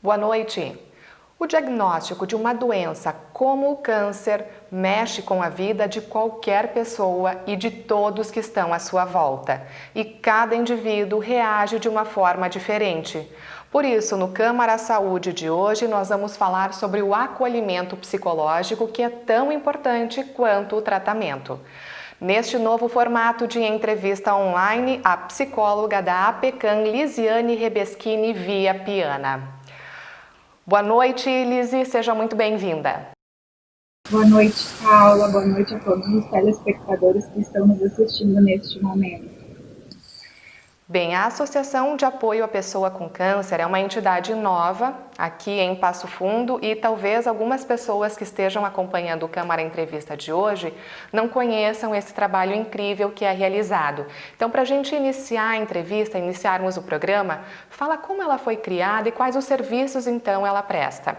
Boa noite. O diagnóstico de uma doença como o câncer mexe com a vida de qualquer pessoa e de todos que estão à sua volta. E cada indivíduo reage de uma forma diferente. Por isso, no Câmara Saúde de hoje, nós vamos falar sobre o acolhimento psicológico, que é tão importante quanto o tratamento. Neste novo formato de entrevista online, a psicóloga da APECAM, Lisiane Rebeschini, via Piana. Boa noite, Lisi, seja muito bem-vinda. Boa noite, Paula. Boa noite a todos os telespectadores que estão nos assistindo neste momento. Bem, a Associação de Apoio à Pessoa com Câncer é uma entidade nova aqui em Passo Fundo e talvez algumas pessoas que estejam acompanhando o Câmara Entrevista de hoje não conheçam esse trabalho incrível que é realizado. Então, para a gente iniciar a entrevista, iniciarmos o programa, fala como ela foi criada e quais os serviços, então, ela presta.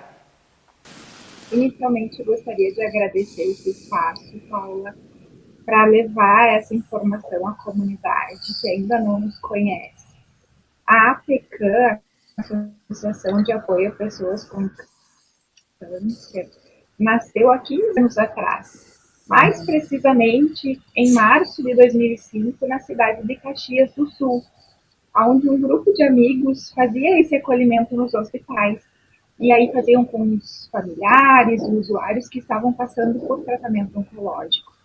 Inicialmente, eu gostaria de agradecer esse espaço, Paula, para levar essa informação à comunidade que ainda não nos conhece. A APECAM, Associação de Apoio a Pessoas com Câncer, nasceu há 15 anos atrás, mais precisamente em março de 2005, na cidade de Caxias do Sul, onde um grupo de amigos fazia esse acolhimento nos hospitais. E aí faziam com os familiares, os usuários que estavam passando por tratamento oncológico.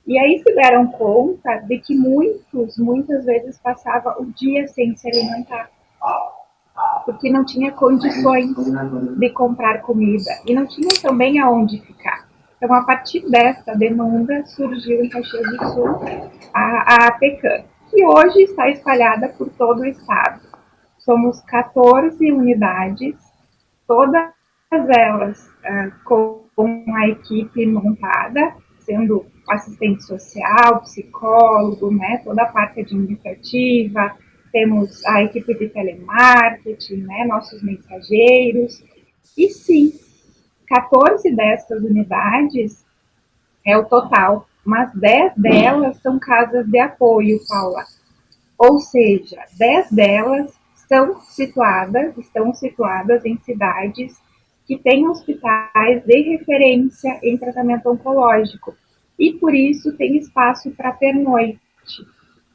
E aí se deram conta de que muitas vezes passava o dia sem se alimentar, porque não tinha condições de comprar comida e não tinha também aonde ficar. Então, a partir dessa demanda, surgiu em Caxias do Sul a APECAM, que hoje está espalhada por todo o estado. Somos 14 unidades, todas elas com a equipe montada, sendo assistente social, psicólogo, né, toda a parte administrativa, temos a equipe de telemarketing, né, nossos mensageiros, e sim, 14 dessas unidades é o total, mas 10 delas são casas de apoio, Paula. Ou seja, 10 delas estão situadas em cidades que têm hospitais de referência em tratamento oncológico. E por isso tem espaço para pernoite.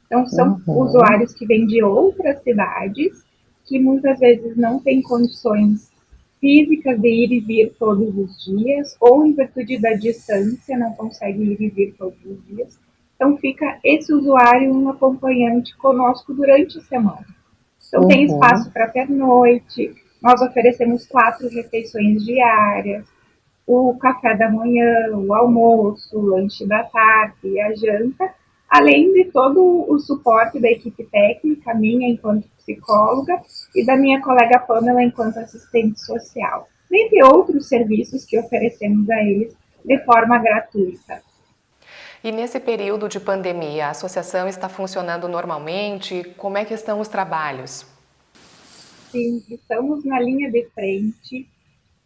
Então, são usuários que vêm de outras cidades, que muitas vezes não têm condições físicas de ir e vir todos os dias, ou em virtude da distância, não consegue ir e vir todos os dias. Então, fica esse usuário, um acompanhante conosco durante a semana. Então, tem espaço para pernoite, nós oferecemos 4 refeições diárias, o café da manhã, o almoço, o lanche da tarde e a janta, além de todo o suporte da equipe técnica, minha enquanto psicóloga e da minha colega Pamela enquanto assistente social, dentre outros serviços que oferecemos a eles de forma gratuita. E nesse período de pandemia, a associação está funcionando normalmente? Como é que estão os trabalhos? Sim, estamos na linha de frente,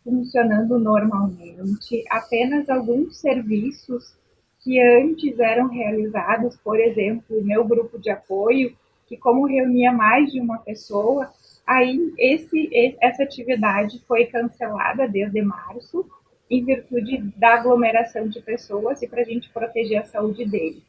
funcionando normalmente. Apenas alguns serviços que antes eram realizados, por exemplo, o meu grupo de apoio, que como reunia mais de uma pessoa, aí essa atividade foi cancelada desde março, em virtude da aglomeração de pessoas e para a gente proteger a saúde deles.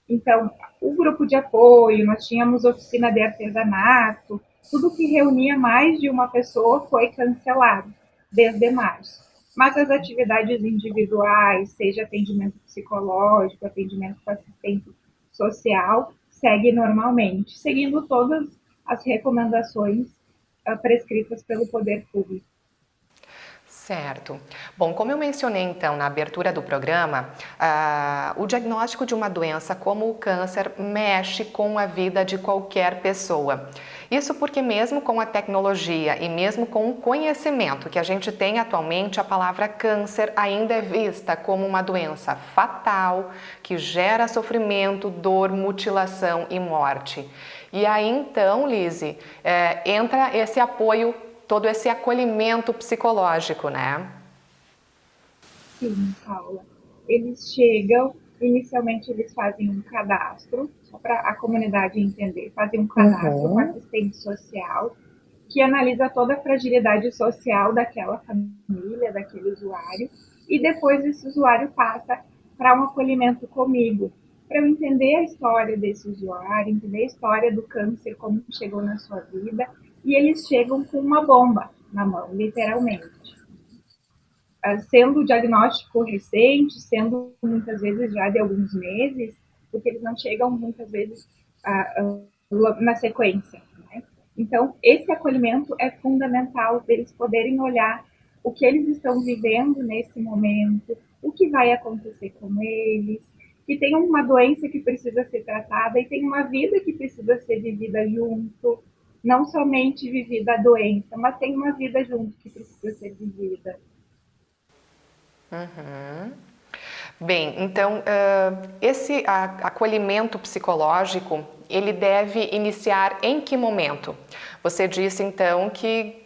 Então, o grupo de apoio, nós tínhamos oficina de artesanato, tudo que reunia mais de uma pessoa foi cancelado desde março. Mas as atividades individuais, seja atendimento psicológico, atendimento com assistente social, segue normalmente, seguindo todas as recomendações prescritas pelo poder público. Certo. Bom, como eu mencionei então na abertura do programa, o diagnóstico de uma doença como o câncer mexe com a vida de qualquer pessoa. Isso porque mesmo com a tecnologia e mesmo com o conhecimento que a gente tem atualmente, a palavra câncer ainda é vista como uma doença fatal que gera sofrimento, dor, mutilação e morte. E aí então, Lise, entra esse apoio, todo esse acolhimento psicológico, né? Sim, Paula. Eles chegam, inicialmente eles fazem um cadastro, só para a comunidade entender, fazem um cadastro com assistente social, que analisa toda a fragilidade social daquela família, daquele usuário, e depois esse usuário passa para um acolhimento comigo, para eu entender a história desse usuário, entender a história do câncer, como chegou na sua vida, e eles chegam com uma bomba na mão, literalmente. Sendo o diagnóstico recente, sendo muitas vezes já de alguns meses, porque eles não chegam muitas vezes na sequência. Né? Então, esse acolhimento é fundamental para eles poderem olhar o que eles estão vivendo nesse momento, o que vai acontecer com eles, que tem uma doença que precisa ser tratada e tem uma vida que precisa ser vivida junto, não somente vivida a doença, mas tem uma vida junto que precisa ser vivida. Uhum. Bem, então esse acolhimento psicológico, ele deve iniciar em que momento? Você disse então que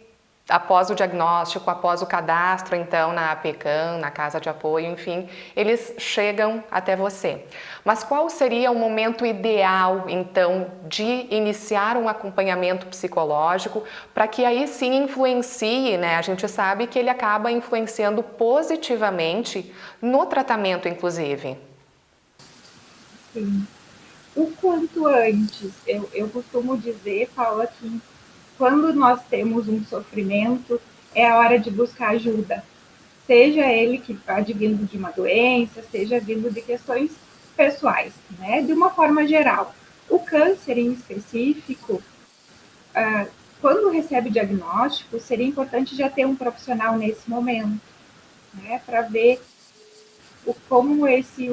após o diagnóstico, após o cadastro então na APECAM, na Casa de Apoio, enfim, eles chegam até você. Mas qual seria o momento ideal então de iniciar um acompanhamento psicológico para que aí sim influencie, né? A gente sabe que ele acaba influenciando positivamente no tratamento, inclusive. Sim. O quanto antes, eu costumo dizer, Paula, que quando nós temos um sofrimento, é a hora de buscar ajuda. Seja ele que advindo de uma doença, seja vindo de questões pessoais, né? De uma forma geral. O câncer em específico, quando recebe o diagnóstico, seria importante já ter um profissional nesse momento, né? Para ver como esse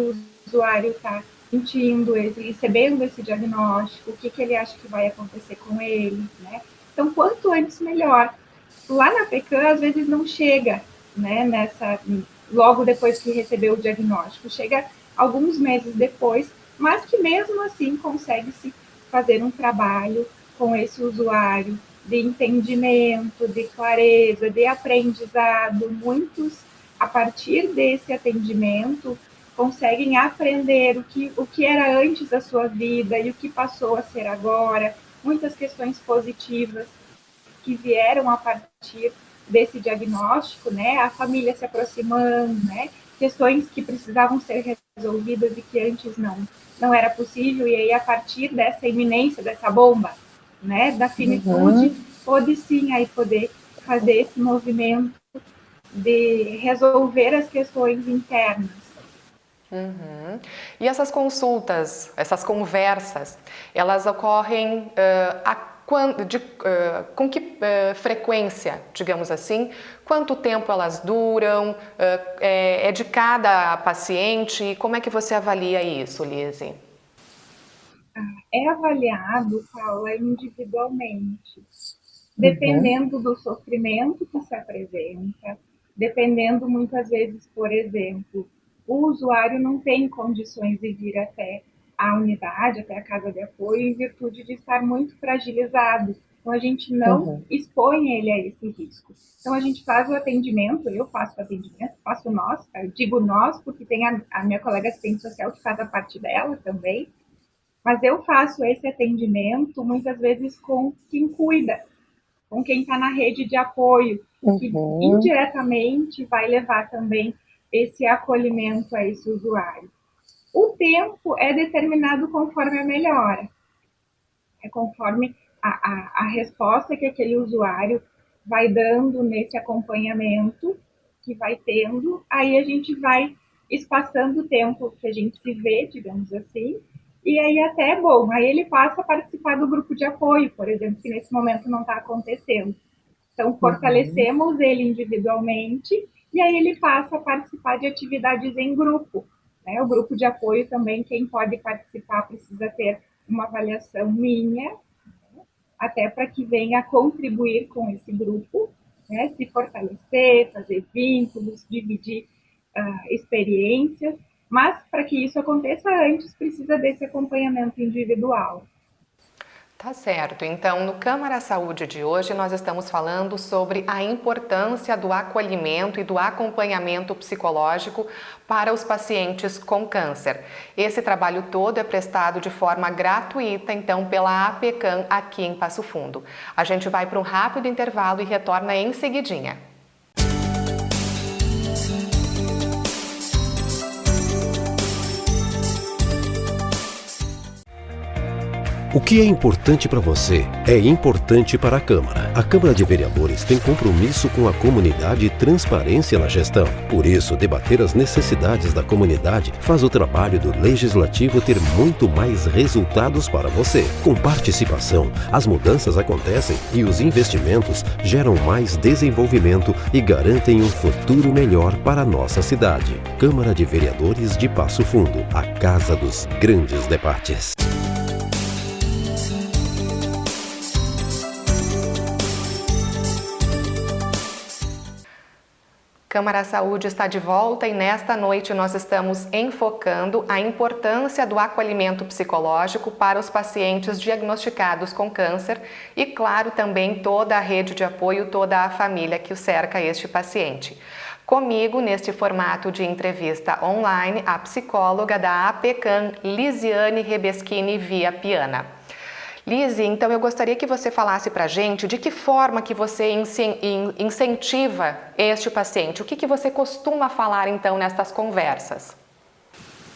usuário está sentindo, recebendo esse diagnóstico, o que, que ele acha que vai acontecer com ele, né? Então, quanto antes, melhor. Lá na PECAM, às vezes não chega, né, logo depois que recebeu o diagnóstico, chega alguns meses depois, mas que mesmo assim consegue-se fazer um trabalho com esse usuário de entendimento, de clareza, de aprendizado. Muitos, a partir desse atendimento, conseguem aprender o que era antes da sua vida e o que passou a ser agora, muitas questões positivas que vieram a partir desse diagnóstico, né? A família se aproximando, né? Questões que precisavam ser resolvidas e que antes não era possível, e aí a partir dessa iminência, dessa bomba, né? Da finitude, pôde sim aí poder fazer esse movimento de resolver as questões internas. Uhum. E essas consultas, essas conversas, elas ocorrem com que frequência, digamos assim? Quanto tempo elas duram? É de cada paciente? Como é que você avalia isso, Lise? É avaliado, Paula, individualmente, dependendo do sofrimento que se apresenta, dependendo muitas vezes, por exemplo, o usuário não tem condições de vir até a unidade, até a casa de apoio, em virtude de estar muito fragilizado. Então, a gente não expõe ele a esse risco. Então, a gente faz o atendimento, eu faço o atendimento, faço nós, eu digo nós, porque tem a minha colega assistente social que faz a parte dela também, mas eu faço esse atendimento muitas vezes com quem cuida, com quem está na rede de apoio, que indiretamente vai levar também esse acolhimento a esse usuário. O tempo é determinado conforme a melhora, é conforme a resposta que aquele usuário vai dando nesse acompanhamento que vai tendo, aí a gente vai espaçando o tempo que a gente se vê, digamos assim, e aí até é bom, aí ele passa a participar do grupo de apoio, por exemplo, que nesse momento não está acontecendo. Então, fortalecemos ele individualmente e aí ele passa a participar de atividades em grupo. Né? O grupo de apoio também, quem pode participar precisa ter uma avaliação minha, até para que venha contribuir com esse grupo, né? Se fortalecer, fazer vínculos, dividir experiências, mas para que isso aconteça antes, precisa desse acompanhamento individual. Tá certo. Então, no Câmara Saúde de hoje, nós estamos falando sobre a importância do acolhimento e do acompanhamento psicológico para os pacientes com câncer. Esse trabalho todo é prestado de forma gratuita, então, pela APECAM aqui em Passo Fundo. A gente vai para um rápido intervalo e retorna em seguidinha. O que é importante para você é importante para a Câmara. A Câmara de Vereadores tem compromisso com a comunidade e transparência na gestão. Por isso, debater as necessidades da comunidade faz o trabalho do Legislativo ter muito mais resultados para você. Com participação, as mudanças acontecem e os investimentos geram mais desenvolvimento e garantem um futuro melhor para a nossa cidade. Câmara de Vereadores de Passo Fundo, a casa dos grandes debates. Câmara Saúde está de volta e nesta noite nós estamos enfocando a importância do acolhimento psicológico para os pacientes diagnosticados com câncer e, claro, também toda a rede de apoio, toda a família que o cerca este paciente. Comigo, neste formato de entrevista online, a psicóloga da APECAM, Lisiane Rebeschini via Piana. Lise, então eu gostaria que você falasse para a gente de que forma que você incentiva este paciente. O que você costuma falar então nestas conversas?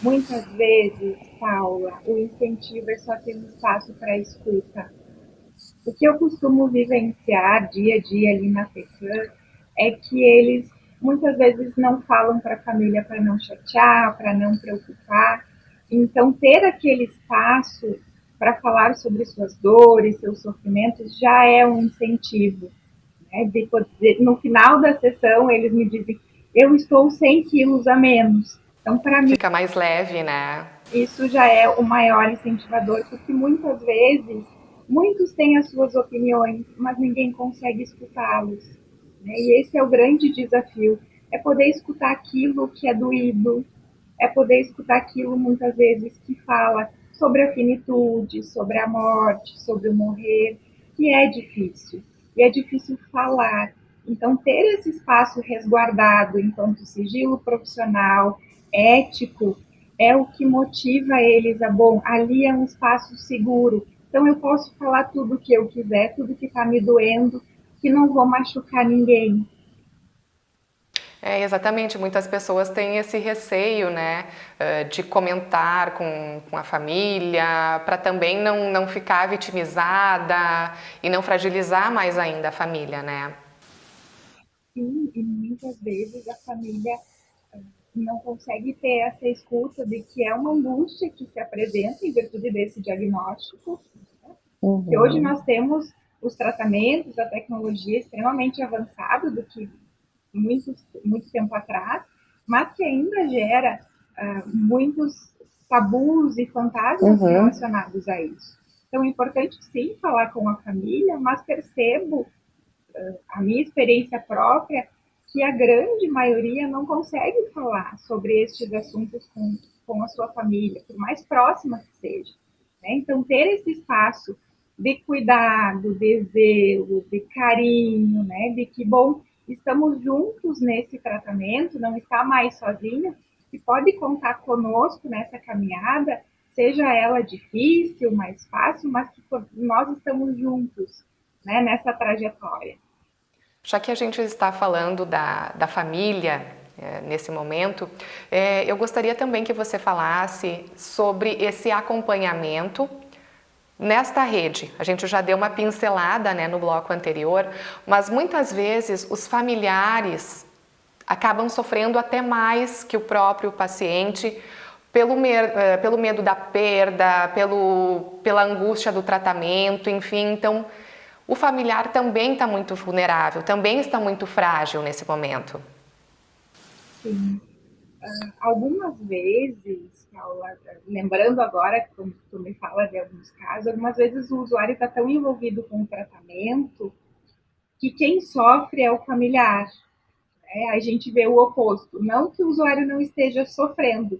Muitas vezes, Paula, o incentivo é só ter um espaço para escuta. O que eu costumo vivenciar dia a dia ali na FECAM é que eles muitas vezes não falam para a família para não chatear, para não preocupar. Então, ter aquele espaço para falar sobre suas dores, seus sofrimentos, já é um incentivo. Né? No final da sessão, eles me dizem, eu estou 100 quilos a menos. Então, para mim, fica mais leve, né? isso já é o maior incentivador, porque muitas vezes, muitos têm as suas opiniões, mas ninguém consegue escutá-los. Né? E esse é o grande desafio, é poder escutar aquilo que é doído, é poder escutar aquilo muitas vezes que fala sobre a finitude, sobre a morte, sobre o morrer, que é difícil. E é difícil falar. Então, ter esse espaço resguardado enquanto sigilo profissional, ético, é o que motiva eles a, bom, ali é um espaço seguro. Então, eu posso falar tudo o que eu quiser, tudo que está me doendo, que não vou machucar ninguém. Exatamente, muitas pessoas têm esse receio, né, de comentar com a família, para também não ficar vitimizada e não fragilizar mais ainda a família, né? Sim, e muitas vezes a família não consegue ter essa escuta de que é uma angústia que se apresenta em virtude desse diagnóstico. Uhum. Que hoje nós temos os tratamentos, a tecnologia extremamente avançada do que muito tempo atrás, mas que ainda gera muitos tabus e fantasmas relacionados a isso. Então é importante sim falar com a família, mas percebo a minha experiência própria que a grande maioria não consegue falar sobre estes assuntos com a sua família, por mais próxima que seja. Né? Então ter esse espaço de cuidado, de zelo, de carinho, né? De que, bom, estamos juntos nesse tratamento, não está mais sozinha, e pode contar conosco nessa caminhada, seja ela difícil, mais fácil, mas que nós estamos juntos, né, nessa trajetória. Já que a gente está falando da família nesse momento, eu gostaria também que você falasse sobre esse acompanhamento nesta rede. A gente já deu uma pincelada, né, no bloco anterior, mas muitas vezes os familiares acabam sofrendo até mais que o próprio paciente pelo medo da perda, pela angústia do tratamento, enfim. Então, o familiar também está muito vulnerável, também está muito frágil nesse momento. Sim. Algumas vezes, Paula, lembrando agora que tu me fala de alguns casos, algumas vezes o usuário está tão envolvido com o tratamento que quem sofre é o familiar. Né? A gente vê o oposto. Não que o usuário não esteja sofrendo,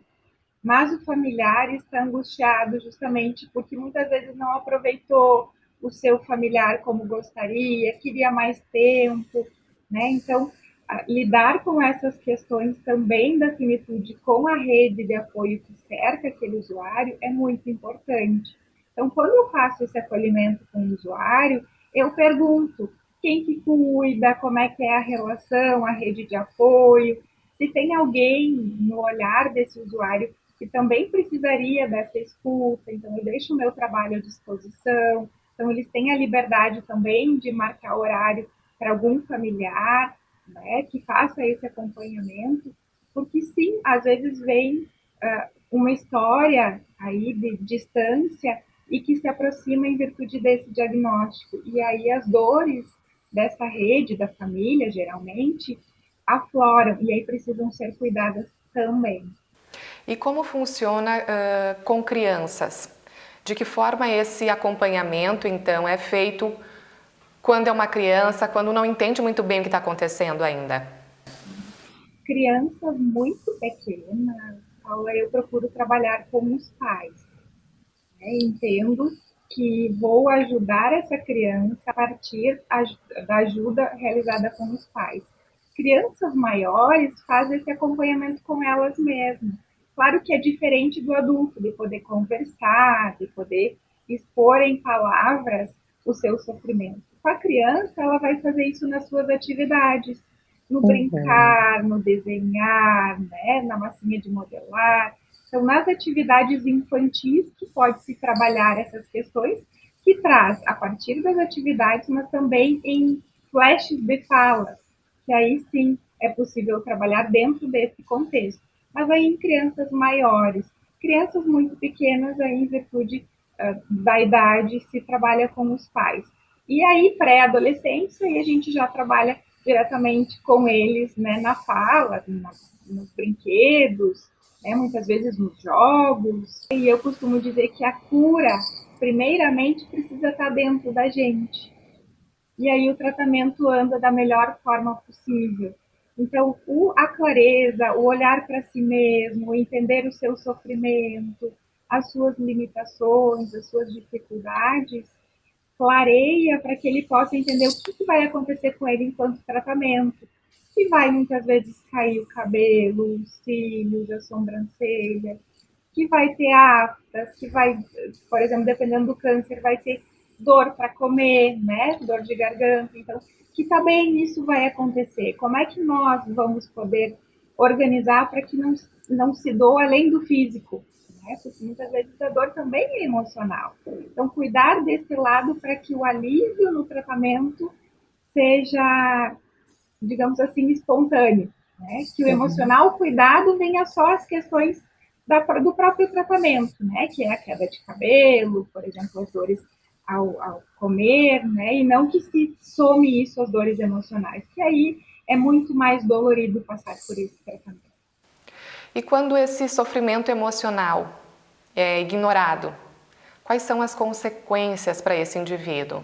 mas o familiar está angustiado justamente porque muitas vezes não aproveitou o seu familiar como gostaria, queria mais tempo, né? Então, lidar com essas questões também da finitude com a rede de apoio que cerca aquele usuário é muito importante. Então, quando eu faço esse acolhimento com o usuário, eu pergunto quem que cuida, como é que é a relação, a rede de apoio, se tem alguém no olhar desse usuário que também precisaria dessa escuta, então eu deixo o meu trabalho à disposição, então eles têm a liberdade também de marcar horário para algum familiar, né, que faça esse acompanhamento, porque sim, às vezes vem uma história aí de distância e que se aproxima em virtude desse diagnóstico. E aí as dores dessa rede, da família, geralmente, afloram e aí precisam ser cuidadas também. E como funciona com crianças? De que forma esse acompanhamento, então, é feito quando é uma criança, quando não entende muito bem o que está acontecendo ainda? Crianças muito pequenas, Paula, eu procuro trabalhar com os pais. Né? Entendo que vou ajudar essa criança a partir da ajuda realizada com os pais. Crianças maiores fazem esse acompanhamento com elas mesmas. Claro que é diferente do adulto, de poder conversar, de poder expor em palavras o seu sofrimento. Com a criança, ela vai fazer isso nas suas atividades, no brincar, no desenhar, né, na massinha de modelar. Então, nas atividades infantis, que pode-se trabalhar essas questões, que traz a partir das atividades, mas também em flashes de falas, que aí sim é possível trabalhar dentro desse contexto. Mas aí em crianças maiores, crianças muito pequenas, aí em virtude da idade, se trabalha com os pais. E aí, pré-adolescência, aí a gente já trabalha diretamente com eles, né, na fala, nos brinquedos, né, muitas vezes nos jogos. E eu costumo dizer que a cura, primeiramente, precisa estar dentro da gente. E aí o tratamento anda da melhor forma possível. Então, a clareza, o olhar para si mesmo, entender o seu sofrimento, as suas limitações, as suas dificuldades, clareia para que ele possa entender o que vai acontecer com ele enquanto tratamento. Que vai muitas vezes cair o cabelo, os cílios, a sobrancelha, que vai ter aftas, que vai, por exemplo, dependendo do câncer, vai ter dor para comer, né? Dor de garganta. Então, que também isso vai acontecer. Como é que nós vamos poder organizar para que não se doa além do físico? Né? Porque muitas vezes a dor também é emocional. Então, cuidar desse lado para que o alívio no tratamento seja, digamos assim, espontâneo. Né? Que o emocional, o cuidado, venha só as questões do próprio tratamento, né? Que é a queda de cabelo, por exemplo, as dores ao comer, né? E não que se some isso às dores emocionais, que aí é muito mais dolorido passar por esse tratamento. E quando esse sofrimento emocional é ignorado, quais são as consequências para esse indivíduo?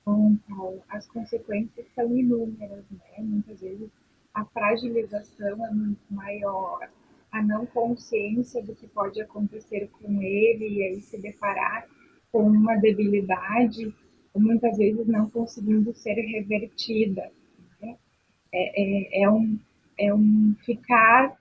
Bom, Paulo, as consequências são inúmeras, né? Muitas vezes a fragilização é muito maior, a não consciência do que pode acontecer com ele e aí se deparar com uma debilidade, muitas vezes não conseguindo ser revertida. Né? É um ficar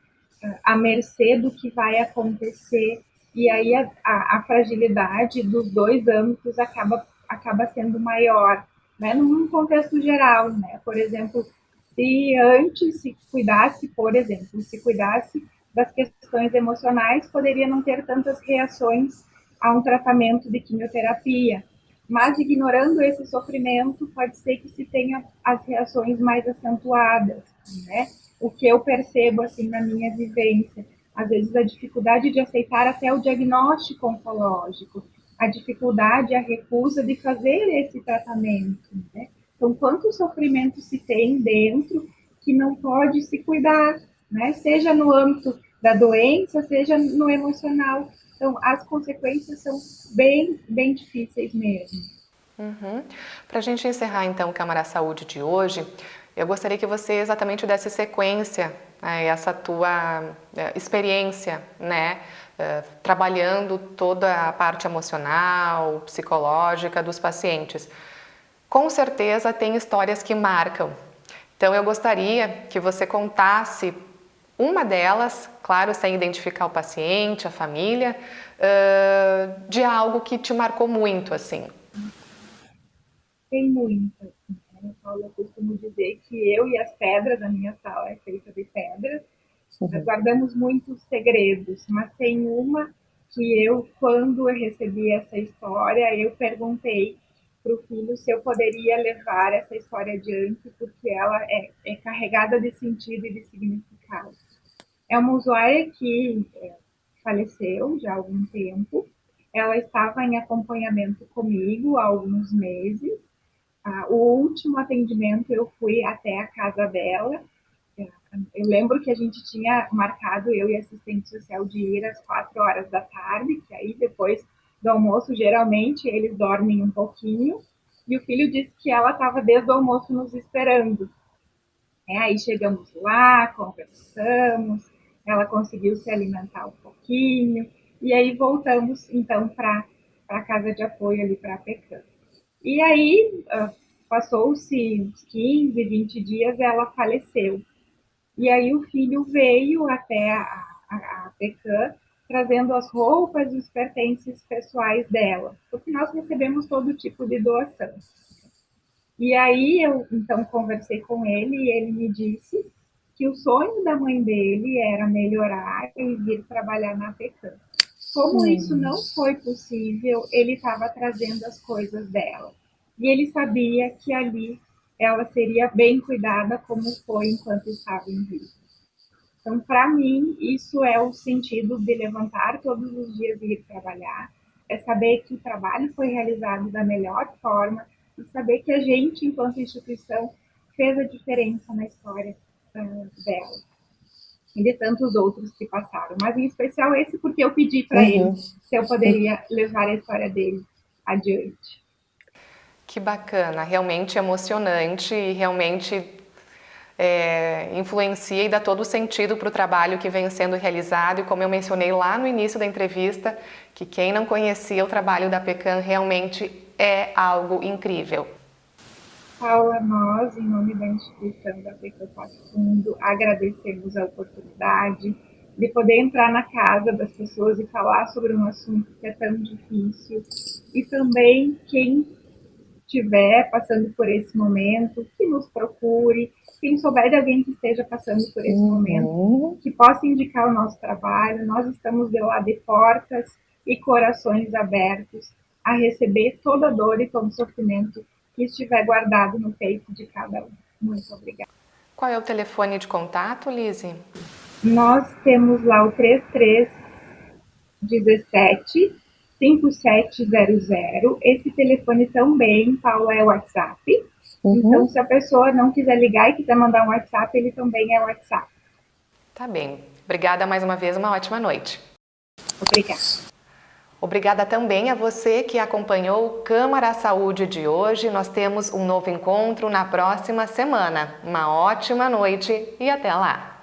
à mercê do que vai acontecer e aí a fragilidade dos dois âmbitos acaba sendo maior, né? Num contexto geral, né? Por exemplo, se antes se cuidasse, por exemplo, se cuidasse das questões emocionais, poderia não ter tantas reações a um tratamento de quimioterapia. Mas ignorando esse sofrimento, pode ser que se tenha as reações mais acentuadas, né? O que eu percebo assim na minha vivência, às vezes a dificuldade de aceitar até o diagnóstico oncológico, a dificuldade, a recusa de fazer esse tratamento, né? Então, quanto sofrimento se tem dentro que não pode se cuidar, né? Seja no âmbito da doença, seja no emocional. Então, as consequências são bem, bem difíceis mesmo. Para a gente encerrar, então, o Câmara Saúde de hoje, Eu gostaria que você exatamente desse sequência a essa tua experiência, né? Trabalhando toda a parte emocional, psicológica dos pacientes. Com certeza tem histórias que marcam. Então eu gostaria que você contasse uma delas, claro, sem identificar o paciente, a família, de algo que te marcou muito, assim. Tem muitas, né? Paula, eu costumo dizer que eu e as pedras, a minha sala é feita de pedras, nós guardamos muitos segredos, mas tem uma que eu, quando eu recebi essa história, eu perguntei para o filho se eu poderia levar essa história adiante, porque ela é carregada de sentido e de significado. É uma usuária que faleceu já há algum tempo, ela estava em acompanhamento comigo há alguns meses. O último atendimento eu fui até a casa dela. Eu lembro que a gente tinha marcado, eu e a assistente social, de ir às 4 horas da tarde, que aí depois do almoço, geralmente, eles dormem um pouquinho, e o filho disse que ela estava desde o almoço nos esperando. Aí chegamos lá, conversamos, ela conseguiu se alimentar um pouquinho, e aí voltamos, então, para a casa de apoio ali para a PECAM. E aí, passou-se uns 15, 20 dias, ela faleceu. E aí o filho veio até a PECAM trazendo as roupas e os pertences pessoais dela, porque nós recebemos todo tipo de doação. E aí eu, então, conversei com ele e ele me disse que o sonho da mãe dele era melhorar e vir trabalhar na PECAM. Como isso não foi possível, ele estava trazendo as coisas dela. E ele sabia que ali ela seria bem cuidada, como foi enquanto estava em vida. Então, para mim, isso é o sentido de levantar todos os dias e ir trabalhar, é saber que o trabalho foi realizado da melhor forma e saber que a gente, enquanto instituição, fez a diferença na história dela e de tantos outros que passaram, mas em especial esse porque eu pedi para ele se eu poderia levar a história dele adiante. Que bacana, realmente emocionante e realmente influencia e dá todo o sentido para o trabalho que vem sendo realizado. E como eu mencionei lá no início da entrevista, que quem não conhecia o trabalho da PECAM realmente é algo incrível. Paula, nós, em nome da instituição da PECAM Passo Fundo, agradecemos a oportunidade de poder entrar na casa das pessoas e falar sobre um assunto que é tão difícil. E também quem estiver passando por esse momento, que nos procure. Quem souber de alguém que esteja passando por esse momento, que possa indicar o nosso trabalho. Nós estamos de lá de portas e corações abertos a receber toda a dor e todo o sofrimento que estiver guardado no peito de cada um. Muito obrigada. Qual é o telefone de contato, Lise? Nós temos lá o 3317 5700. Esse telefone também, Paula, é o WhatsApp. Então, se a pessoa não quiser ligar e quiser mandar um WhatsApp, ele também é o WhatsApp. Tá bem. Obrigada mais uma vez, uma ótima noite. Obrigada. Obrigada também a você que acompanhou o Câmara Saúde de hoje. Nós temos um novo encontro na próxima semana. Uma ótima noite e até lá!